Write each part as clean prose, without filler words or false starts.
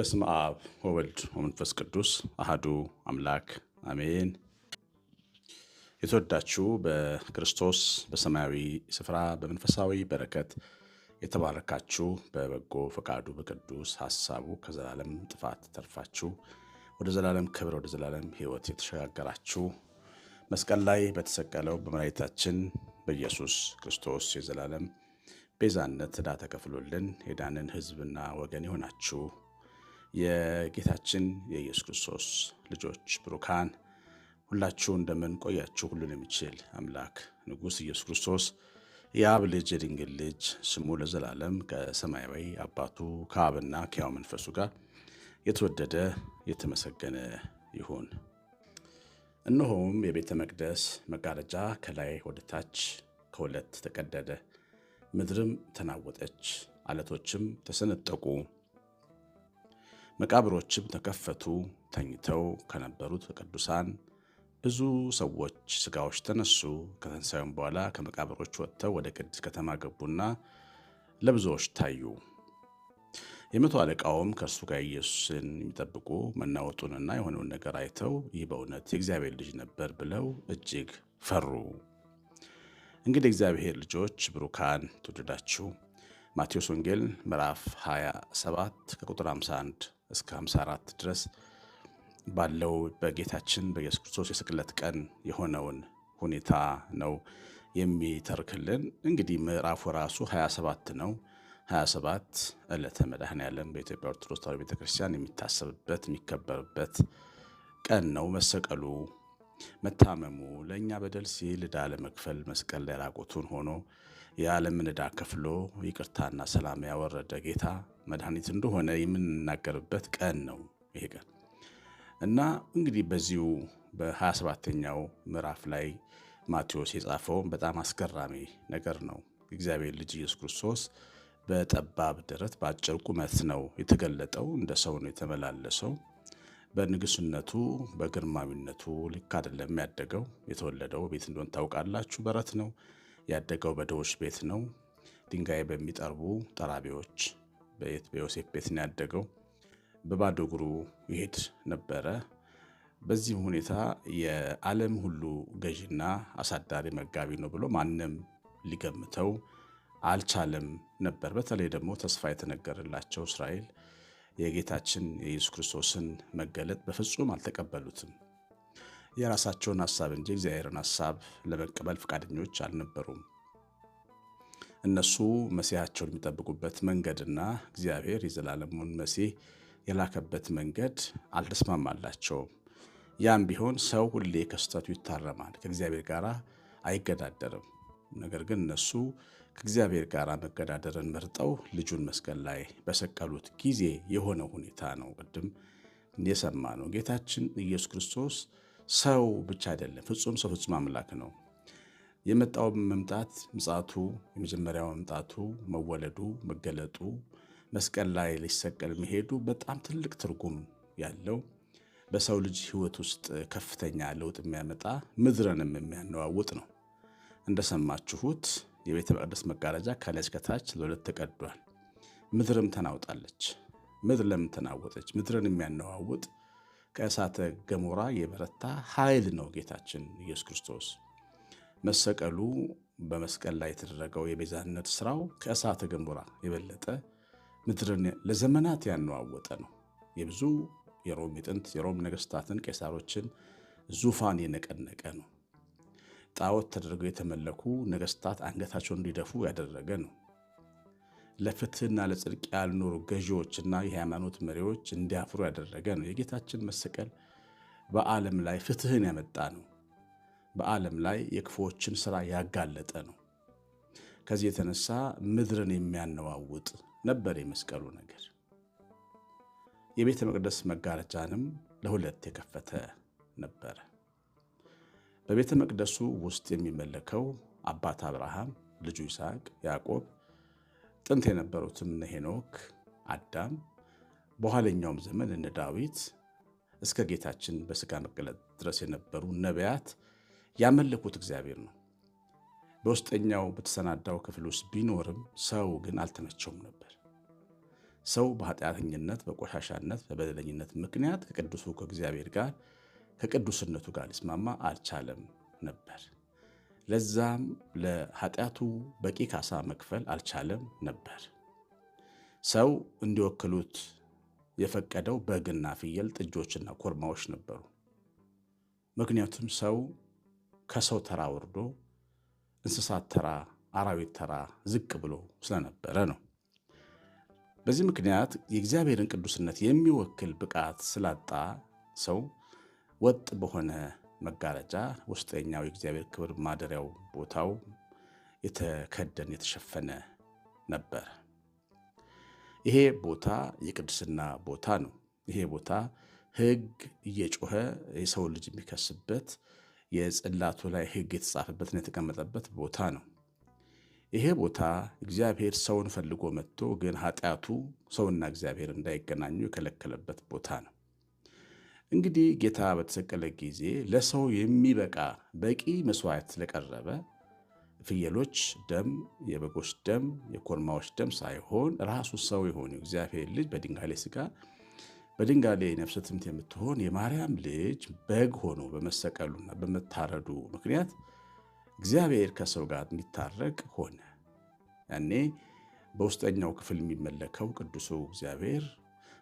በስመ አብ ወወልድ ወመንፈስ ቅዱስ አሐዱ አምላክ አሜን። የተወዳችሁ በክርስቶስ በሰማያዊ ስፍራ በመንፈሳዊ በረከት የተባረካችሁ በበጎ ፈቃዱ በቅዱስ ሐሳቡ ከዘላለም ጥፋት ተርፋችሁ ወደ ዘላለም ክብር ወደ ዘላለም ሕይወት የተሸጋገራችሁ መስቀል ላይ በተሰቀለው በመድኃኒታችን በኢየሱስ ክርስቶስ የዘላለም ቤዛነት ዕዳ ተከፍሎልን የዳንን ሕዝብና ወገን የሆናችሁ የጌታችን የኢየሱስ ክርስቶስ ልጆች ብሩካን ሁላችሁ እንደምን ቆያችሁ? ሁሉን የሚችል አምላክ ንጉሥ ኢየሱስ ክርስቶስ የአብ ልጅ የድንግል ልጅ ስሙ ለዘላለም ከሰማያዊ አባቱ ከአብና ከሕያው መንፈሱ ጋር የተወደደ የተመሰገነ ይሁን። እነሆም የቤተ መቅደስ መጋረጃ ከላይ ወደ ታች ከሁለት ተቀደደ፣ ምድርም ተናወጠች፣ አለቶችም ተሰነጠቁ፣ መቃብሮችም ተከፈቱ። ተኝተው ከነበሩት ቅዱሳን ብዙ ሰዎች ሥጋዎች ተነሱ። ከትንሣኤውም በኋላ ከመቃብሮች ወጥተው ወደ ቅድስት ከተማ ገቡና ለብዙዎች ታዩ። የመቶ አለቃውም ከእርሱ ጋር ኢየሱስን የሚጠብቁ መናወጡንና የሆነውን ነገር አይተው ይህ በእውነት የእግዚአብሔር ልጅ ነበር ብለው እጅግ ፈሩ። እንግዲህ እግዚአብሔር ልጆች ብሩካን ትውልዳችሁ ማቴዎስ ወንጌል ምዕራፍ 27 ከቁጥር 51 እስከ 54 ድረስ ባለው በጌታችን በኢየሱስ ክርስቶስ የስቅለት ቀን የሆነውን ሁኔታ ነው የሚተርክልን። እንግዲህ ምዕራፉ ራሱ 27 ነው። 27 ዕለተ መድኃኔዓለም በኢትዮጵያ ኦርቶዶክስ ተዋሕዶ ቤተክርስቲያን የሚታሰብበት የሚከበርበት ቀን ነው። መሰቀሉ፣ መታመሙ ለእኛ በደል ሲል ዕዳ ለመክፈል መስቀል ላይ ራቁቱን ሆኖ የዓለምን ዕዳ ከፍሎ ይቅርታና ሰላም ያወረደ ጌታ መድኃኒት እንደሆነ የምንናገርበት ቀን ነው ይሄ ቀን እና እንግዲህ በዚሁ በ27ኛው ምዕራፍ ላይ ማቴዎስ የጻፈው በጣም አስገራሚ ነገር ነው። እግዚአብሔር ልጅ ኢየሱስ ክርስቶስ በጠባብ ደረት በአጭር ቁመት ነው የተገለጠው። እንደ ሰው ነው የተመላለሰው። በንግስነቱ በግርማዊነቱ ልክ አይደለም ያደገው። የተወለደው ቤት እንደሆነ ታውቃላችሁ፣ በረት ነው ያደገው። በድሆች ቤት ነው። ድንጋይ በሚጠርቡ ጠራቢዎች ቤት በዮሴፍ ቤት ነው ያደገው። በባዶ እግሩ ይሄድ ነበረ። በዚህም ሁኔታ የዓለም ሁሉ ገዢና አሳዳሪ መጋቢ ነው ብሎ ማንም ሊገምተው አልቻለም ነበር። በተለይ ደግሞ ተስፋ የተነገረላቸው እስራኤል የጌታችን የኢየሱስ ክርስቶስን መገለጥ በፍጹም አልተቀበሉትም። የራሳቸውን ሐሳብ እንጂ እግዚአብሔርን ሐሳብ ለመቀበል ፈቃደኞች አልነበሩም። እነሱ መሲሐቸውን የሚጠብቁበት መንገድና እግዚአብሔር የዘላለሙን መሲህ የላከበት መንገድ አልተስማማላቸውም። ያም ቢሆን ሰው ሁሌ ከስተቱ ይታረማል፣ ከእግዚአብሔር ጋር አይገዳደርም። ነገር ግን እነሱ ከእግዚአብሔር ጋር መገዳደርን መርጠው ልጁን መስቀል ላይ በሰቀሉት ጊዜ የሆነ ሁኔታ ነው ቅድም የሰማ ነው። ጌታችን ኢየሱስ ክርስቶስ ሰው ብቻ አይደለም፣ ፍጹም ሰው ፍጹም አምላክ ነው። የመጣው መምጣት ምጽአቱ፣ የመጀመሪያው መምጣቱ፣ መወለዱ፣ መገለጡ፣ መስቀል ላይ ሊሰቀል መሄዱ በጣም ትልቅ ትርጉም ያለው በሰው ልጅ ሕይወት ውስጥ ከፍተኛ ለውጥ የሚያመጣ ምድርንም የሚያነዋውጥ ነው። እንደሰማችሁት የቤተ መቅደስ መጋረጃ ከላይ እስከ ታች ለሁለት ተቀዷል። ምድርም ተናውጣለች። ምድር ለምን ተናወጠች? ምድርን የሚያነዋውጥ ከእሳተ ገሞራ የበረታ ኃይል ነው ጌታችን ኢየሱስ ክርስቶስ። መሰቀሉ በመስቀል ላይ የተደረገው የቤዛነት ስራው ከእሳተ ገሞራ የበለጠ ምድርን ለዘመናት ያነዋወጠ ነው። የብዙ የጥንት የሮም ነገስታትን ቄሳሮችን ዙፋን የነቀነቀ ነው። ጣዖት ተደርገው የተመለኩ ነገስታት አንገታቸውን እንዲደፉ ያደረገ ነው። ለፍትህና ለጽድቅ ያልኖሩ ገዢዎችና የሃይማኖት መሪዎች እንዲያፍሩ ያደረገ ነው። የጌታችን መሰቀል በዓለም ላይ ፍትህን ያመጣ ነው። በዓለም ላይ የክፉዎችን ስራ ያጋለጠ ነው። ከዚህ የተነሳ ምድርን የሚያነዋውጥ ነበር የመስቀሉ ነገር። የቤተ መቅደስ መጋረጃንም ለሁለት የከፈተ ነበረ። በቤተ መቅደሱ ውስጥ የሚመለከው አባት አብርሃም፣ ልጁ ይስሐቅ፣ ያዕቆብ፣ ጥንት የነበሩትም እነ ሄኖክ፣ አዳም፣ በኋለኛውም ዘመን እነ ዳዊት እስከ ጌታችን በሥጋ መገለጥ ድረስ የነበሩ ነቢያት ያመለኩት እግዚአብሔር ነው። በውስጠኛው በተሰናዳው ክፍል ውስጥ ቢኖርም ሰው ግን አልተመቸውም ነበር። ሰው በኃጢአተኝነት፣ በቆሻሻነት፣ በበደለኝነት ምክንያት ከቅዱሱ ከእግዚአብሔር ጋር ከቅዱስነቱ ጋር ሊስማማ አልቻለም ነበር። ለዛም ለኃጢአቱ በቂ ካሳ መክፈል አልቻለም ነበር። ሰው እንዲወክሉት የፈቀደው በግና ፍየል፣ ጥጆችና ኮርማዎች ነበሩ። ምክንያቱም ሰው ከሰው ተራ ወርዶ እንስሳት ተራ፣ አራዊት ተራ ዝቅ ብሎ ስለነበረ ነው። በዚህ ምክንያት የእግዚአብሔርን ቅዱስነት የሚወክል ብቃት ስላጣ ሰው ወጥ በሆነ መጋረጃ ውስጠኛው የእግዚአብሔር ክብር ማደሪያው ቦታው የተከደነ የተሸፈነ ነበር። ይሄ ቦታ የቅድስና ቦታ ነው። ይሄ ቦታ ሕግ እየጮኸ የሰው ልጅ የሚከስበት የጽላቱ ላይ ሕግ የተጻፈበትና የተቀመጠበት ቦታ ነው። ይሄ ቦታ እግዚአብሔር ሰውን ፈልጎ መጥቶ ግን ኃጢአቱ ሰውና እግዚአብሔር እንዳይገናኙ የከለከለበት ቦታ ነው። እንግዲህ ጌታ በተሰቀለ ጊዜ ለሰው የሚበቃ በቂ መስዋዕት ስለቀረበ ፍየሎች ደም፣ የበጎች ደም፣ የኮርማዎች ደም ሳይሆን ራሱ ሰው የሆነ እግዚአብሔር ልጅ በድንጋሌ ሥጋ በድንጋሌ ነፍሰ ትምት የምትሆን የማርያም ልጅ በግ ሆኖ በመሰቀሉና በመታረዱ ምክንያት እግዚአብሔር ከሰው ጋር እንዲታረቅ ሆነ። ያኔ በውስጠኛው ክፍል የሚመለከው ቅዱሱ እግዚአብሔር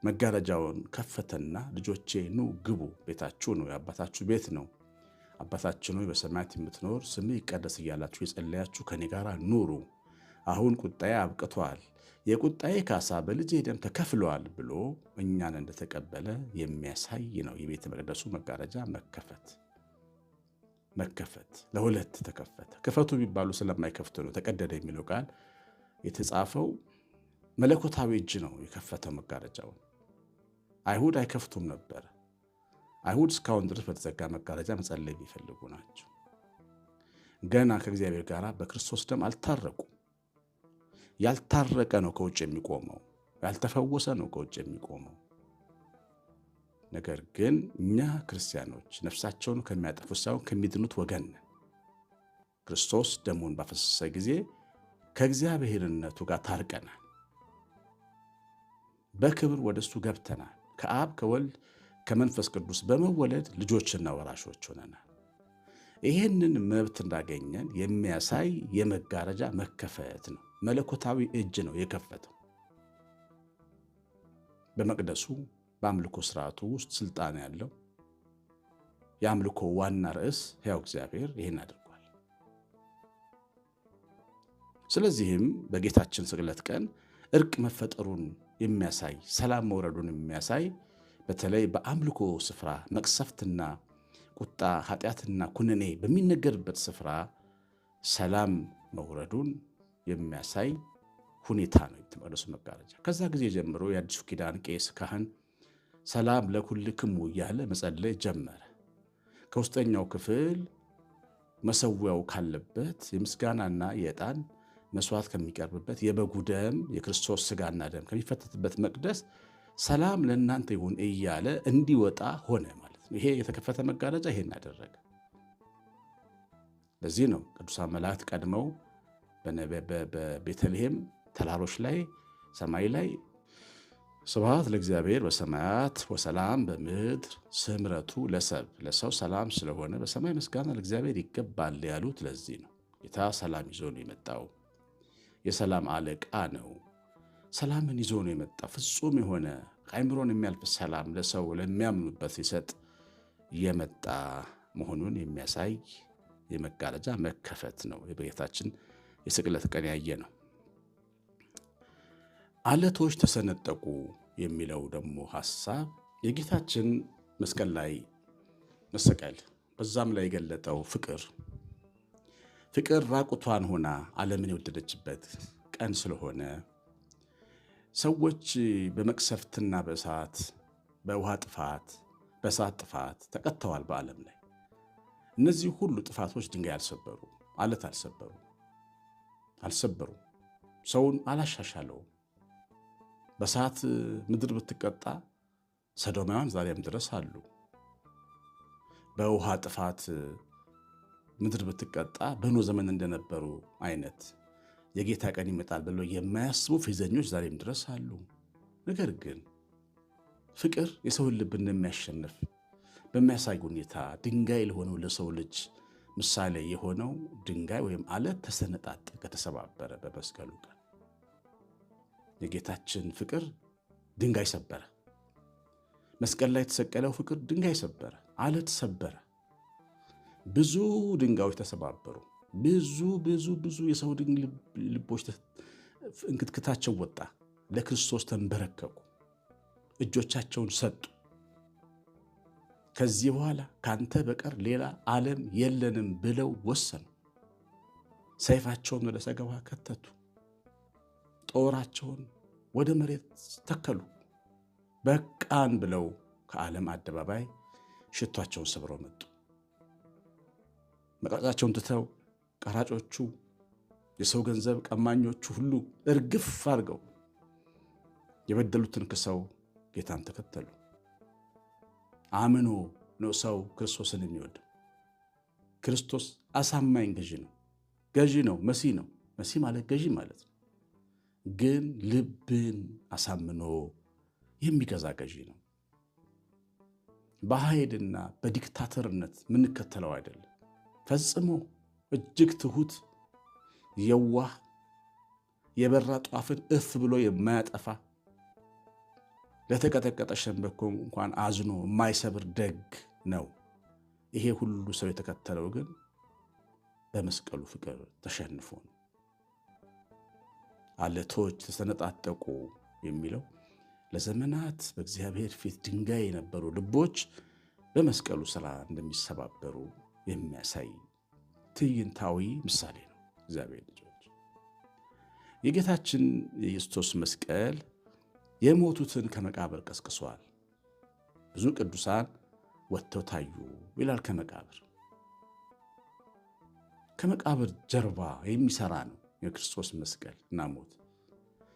መጋረጃውን ከፈተና ልጆቼ ኑ ግቡ፣ ቤታችሁ ነው፣ የአባታችሁ ቤት ነው። አባታችን ሆይ በሰማያት የምትኖር ስምህ ይቀደስ እያላችሁ የጸለያችሁ ከኔ ጋር ኑሩ። አሁን ቁጣዬ አብቅቷል፣ የቁጣዬ ካሳ በልጄ ደም ተከፍሏል ብሎ እኛን እንደተቀበለ የሚያሳይ ነው። የቤተ መቅደሱ መጋረጃ መከፈት ለሁለት ተከፈተ። ክፈቱ ቢባሉ ስለማይከፍቱ ነው ተቀደደ የሚለው ቃል የተጻፈው። መለኮታዊ እጅ ነው የከፈተው መጋረጃውን። አይሁድ አይከፍቱም ነበር። አይሁድ እስካሁን ድረስ በተዘጋ መጋረጃ መጸለይ የሚፈልጉ ናቸው። ገና ከእግዚአብሔር ጋር በክርስቶስ ደም አልታረቁም። ያልታረቀ ነው ከውጭ የሚቆመው፣ ያልተፈወሰ ነው ከውጭ የሚቆመው። ነገር ግን እኛ ክርስቲያኖች ነፍሳቸውን ከሚያጠፉት ሳይሆን ከሚድኑት ወገን ነን። ክርስቶስ ደሙን ባፈሰሰ ጊዜ ከእግዚአብሔርነቱ ጋር ታርቀናል። በክብር ወደ እሱ ገብተናል። ከአብ ከወልድ ከመንፈስ ቅዱስ በመወለድ ልጆችና ወራሾች ሆነናል። ይህንን መብት እንዳገኘን የሚያሳይ የመጋረጃ መከፈት ነው። መለኮታዊ እጅ ነው የከፈተው። በመቅደሱ በአምልኮ ስርዓቱ ውስጥ ስልጣን ያለው የአምልኮ ዋና ርዕስ ሕያው እግዚአብሔር ይህን አድርጓል። ስለዚህም በጌታችን ስቅለት ቀን እርቅ መፈጠሩን የሚያሳይ ሰላም መውረዱን የሚያሳይ በተለይ በአምልኮ ስፍራ መቅሰፍትና ቁጣ፣ ኃጢአትና ኩነኔ በሚነገርበት ስፍራ ሰላም መውረዱን የሚያሳይ ሁኔታ ነው የተመቅደሱ መጋረጃ። ከዛ ጊዜ ጀምሮ የአዲሱ ኪዳን ቄስ ካህን ሰላም ለኩልክሙ እያለ መጸለይ ጀመረ። ከውስጠኛው ክፍል መሰዊያው ካለበት የምስጋናና የዕጣን መስዋዕት ከሚቀርብበት የበጉ ደም የክርስቶስ ሥጋና ደም ከሚፈተትበት መቅደስ ሰላም ለእናንተ ይሁን እያለ እንዲወጣ ሆነ ማለት ነው። ይሄ የተከፈተ መጋረጃ ይሄን አደረገ። ለዚህ ነው ቅዱሳን መላእክት ቀድመው በቤተልሔም ተራሮች ላይ ሰማይ ላይ ስብሐት ለእግዚአብሔር በሰማያት ወሰላም በምድር ስምረቱ ለሰብ ለሰው ሰላም ስለሆነ በሰማይ ምስጋና ለእግዚአብሔር ይገባል ያሉት ለዚህ ነው። ጌታ ሰላም ይዞ ነው የመጣው። የሰላም አለቃ ነው። ሰላምን ይዞ ነው የመጣው። ፍጹም የሆነ አእምሮን የሚያልፍ ሰላም ለሰው ለሚያምኑበት ሲሰጥ የመጣ መሆኑን የሚያሳይ የመጋረጃ መከፈት ነው። የጌታችን የስቅለት ቀን ያየ ነው። አለቶች ተሰነጠቁ የሚለው ደግሞ ሐሳብ የጌታችን መስቀል ላይ መሰቀል በዛም ላይ የገለጠው ፍቅር ራቁቷን ሆና ዓለምን የወደደችበት ቀን ስለሆነ ሰዎች በመቅሰፍትና በእሳት በውሃ ጥፋት በእሳት ጥፋት ተቀጥተዋል በዓለም ላይ። እነዚህ ሁሉ ጥፋቶች ድንጋይ አልሰበሩ፣ አለት አልሰበሩ፣ ሰውን አላሻሻለውም። በእሳት ምድር ብትቀጣ ሰዶማውያን ዛሬም ድረስ አሉ። በውሃ ጥፋት ምድር ብትቀጣ በኖ ዘመን እንደነበሩ አይነት የጌታ ቀን ይመጣል ብለው የማያስቡ ፌዘኞች ዛሬም ድረስ አሉ። ነገር ግን ፍቅር የሰውን ልብ እንደሚያሸንፍ በሚያሳይ ሁኔታ ድንጋይ ለሆነው ለሰው ልጅ ምሳሌ የሆነው ድንጋይ ወይም አለት ተሰነጣጠቀ፣ ተሰባበረ በመስቀሉ ቀን። የጌታችን ፍቅር ድንጋይ ሰበረ። መስቀል ላይ የተሰቀለው ፍቅር ድንጋይ ሰበረ፣ አለት ሰበረ። ብዙ ድንጋዮች ተሰባበሩ። ብዙ የሰው ልቦች እንክትክታቸው ወጣ። ለክርስቶስ ተንበረከኩ፣ እጆቻቸውን ሰጡ። ከዚህ በኋላ ካንተ በቀር ሌላ ዓለም የለንም ብለው ወሰኑ። ሰይፋቸውን ወደ ሰገባ ከተቱ፣ ጦራቸውን ወደ መሬት ተከሉ። በቃን ብለው ከዓለም አደባባይ ሽቷቸውን ሰብረው መጡ። መቅረጻቸውን ትተው ቀራጮቹ፣ የሰው ገንዘብ ቀማኞቹ ሁሉ እርግፍ አድርገው የበደሉትን ክሰው ጌታን ተከተሉ። አምኖ ነው ሰው ክርስቶስን የሚወድ። ክርስቶስ አሳማኝ ገዢ ነው፣ መሲህ ነው። መሲህ ማለት ገዢ ማለት ነው። ግን ልብን አሳምኖ የሚገዛ ገዢ ነው። በኃይልና በዲክታተርነት የምንከተለው አይደለም። ፈጽሞ እጅግ ትሁት፣ የዋህ፣ የበራ ጧፍን እፍ ብሎ የማያጠፋ ለተቀጠቀጠ ሸንበቆ እንኳን አዝኖ የማይሰብር ደግ ነው። ይሄ ሁሉ ሰው የተከተለው ግን በመስቀሉ ፍቅር ተሸንፎ ነው። አለቶች ተሰነጣጠቁ የሚለው ለዘመናት በእግዚአብሔር ፊት ድንጋይ የነበሩ ልቦች በመስቀሉ ሥራ እንደሚሰባበሩ የሚያሳይ ትዕይንታዊ ምሳሌ ነው። እግዚአብሔር ልጆች፣ የጌታችን የኢየሱስ መስቀል የሞቱትን ከመቃብር ቀስቅሷል። ብዙ ቅዱሳን ወጥተው ታዩ ይላል። ከመቃብር ጀርባ የሚሰራ ነው የክርስቶስ መስቀል እና ሞት።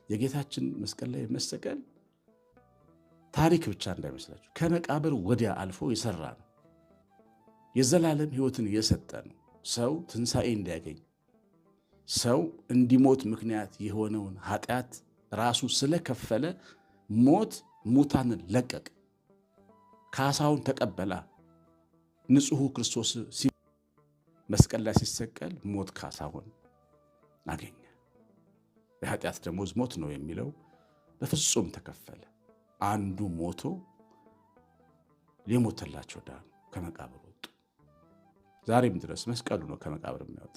የጌታችን መስቀል ላይ መሰቀል ታሪክ ብቻ እንዳይመስላችሁ፣ ከመቃብር ወዲያ አልፎ የሰራ ነው። የዘላለም ሕይወትን የሰጠ ነው። ሰው ትንሣኤ እንዲያገኝ፣ ሰው እንዲሞት ምክንያት የሆነውን ኃጢአት ራሱ ስለከፈለ ሞት ሙታንን ለቀቅ፣ ካሳውን ተቀበላ። ንጹሑ ክርስቶስ መስቀል ላይ ሲሰቀል ሞት ካሳውን አገኘ። የኃጢአት ደሞዝ ሞት ነው የሚለው በፍጹም ተከፈለ። አንዱ ሞቶ የሞተላቸው ዳኑ፣ ከመቃብር ወጡ። ዛሬም ድረስ መስቀሉ ነው ከመቃብር የሚያወጣ።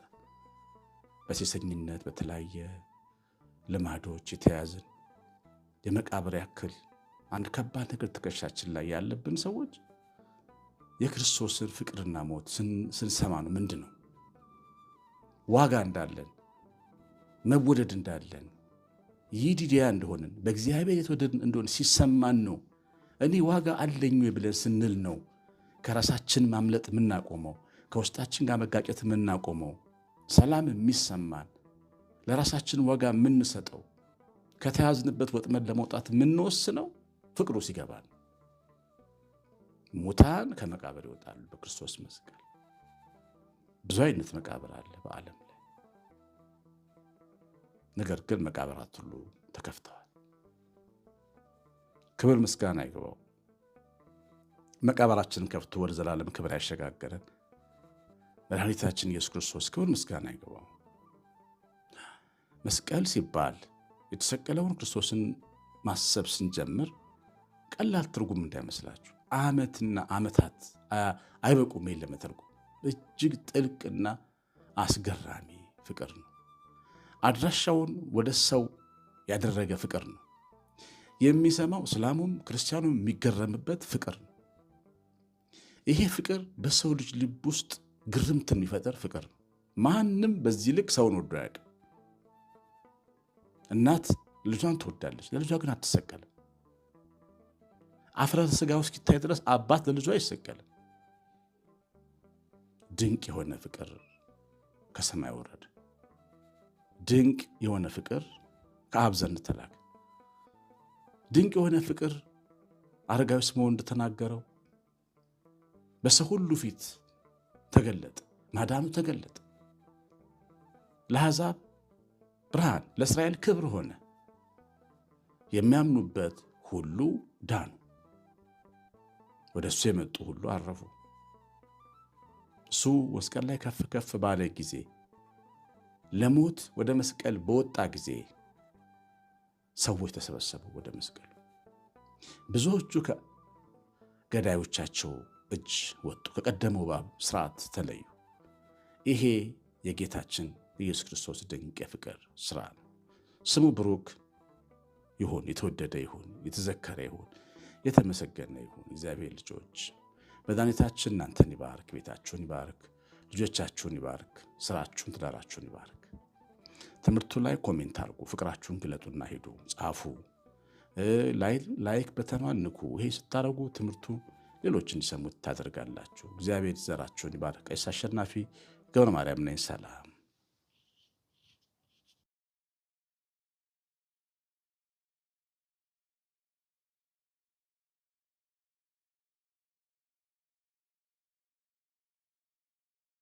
በሴሰኝነት በተለያየ ልማዶች የተያዝን የመቃብር ያክል አንድ ከባድ ነገር ትከሻችን ላይ ያለብን ሰዎች የክርስቶስን ፍቅርና ሞት ስንሰማ ነው ምንድን ነው ዋጋ እንዳለን፣ መወደድ እንዳለን፣ ይዲዲያ እንደሆንን፣ በእግዚአብሔር የተወደድን እንደሆን ሲሰማን ነው። እኔ ዋጋ አለኝ ብለን ስንል ነው ከራሳችን ማምለጥ የምናቆመው፣ ከውስጣችን ጋር መጋጨት የምናቆመው፣ ሰላም የሚሰማን፣ ለራሳችን ዋጋ የምንሰጠው፣ ከተያዝንበት ወጥመድ ለመውጣት የምንወስነው ፍቅሩ ሲገባን። ሙታን ከመቃብር ይወጣሉ በክርስቶስ መስቀል። ብዙ አይነት መቃብር አለ በዓለም ላይ፣ ነገር ግን መቃብራት ሁሉ ተከፍተዋል። ክብር ምስጋና ይግባው። መቃብራችንን ከፍቶ ወደ ዘላለም ክብር ያሸጋገረን መድኃኒታችን ኢየሱስ ክርስቶስ ክብር ምስጋና ይግባው። መስቀል ሲባል የተሰቀለውን ክርስቶስን ማሰብ ስንጀምር ቀላል ትርጉም እንዳይመስላችሁ። ዓመትና ዓመታት አይበቁም ለመተርጎም። እጅግ ጥልቅና አስገራሚ ፍቅር ነው። አድራሻውን ወደ ሰው ያደረገ ፍቅር ነው። የሚሰማው እስላሙም ክርስቲያኑም የሚገረምበት ፍቅር ነው። ይሄ ፍቅር በሰው ልጅ ልብ ውስጥ ግርምት የሚፈጠር ፍቅር ነው። ማንም በዚህ ልክ ሰውን ወዶ አያውቅም። እናት ልጇን ትወዳለች፣ ለልጇ ግን አትሰቀልም። አፍረተ ሥጋው እስኪታይ ድረስ አባት ለልጇ አይሰቀልም። ድንቅ የሆነ ፍቅር ከሰማይ ወረደ። ድንቅ የሆነ ፍቅር ከአብ ዘንድ ተላከ። ድንቅ የሆነ ፍቅር አረጋዊ ስምዖን እንደተናገረው በሰው ሁሉ ፊት ተገለጠ፣ ማዳኑ ተገለጠ። ለአሕዛብ ብርሃን፣ ለእስራኤል ክብር ሆነ። የሚያምኑበት ሁሉ ዳኑ። ወደ እሱ የመጡ ሁሉ አረፉ። እሱ መስቀል ላይ ከፍ ከፍ ባለ ጊዜ፣ ለሞት ወደ መስቀል በወጣ ጊዜ ሰዎች ተሰበሰቡ ወደ መስቀሉ። ብዙዎቹ ከገዳዮቻቸው እጅ ወጡ፣ ከቀደመው እባብ ስርዓት ተለዩ። ይሄ የጌታችን ኢየሱስ ክርስቶስ ድንቅ የፍቅር ስራ ነው። ስሙ ብሩክ ይሁን፣ የተወደደ ይሁን፣ የተዘከረ ይሁን፣ የተመሰገነ ይሁን። እግዚአብሔር ልጆች መድኃኒታችን እናንተን ይባርክ፣ ቤታችሁን ይባርክ፣ ልጆቻችሁን ይባርክ፣ ስራችሁን፣ ትዳራችሁን ይባርክ። ትምህርቱ ላይ ኮሜንት አድርጉ፣ ፍቅራችሁን ግለጡና ሂዱ፣ ጻፉ፣ ላይክ በተኗን ንኩ። ይሄ ስታደርጉ ትምህርቱ ሌሎች እንዲሰሙት ታደርጋላችሁ። እግዚአብሔር ዘራችሁን ይባርክ። ቀሲስ አሸናፊ ገብረ ማርያም ነኝ። ሰላም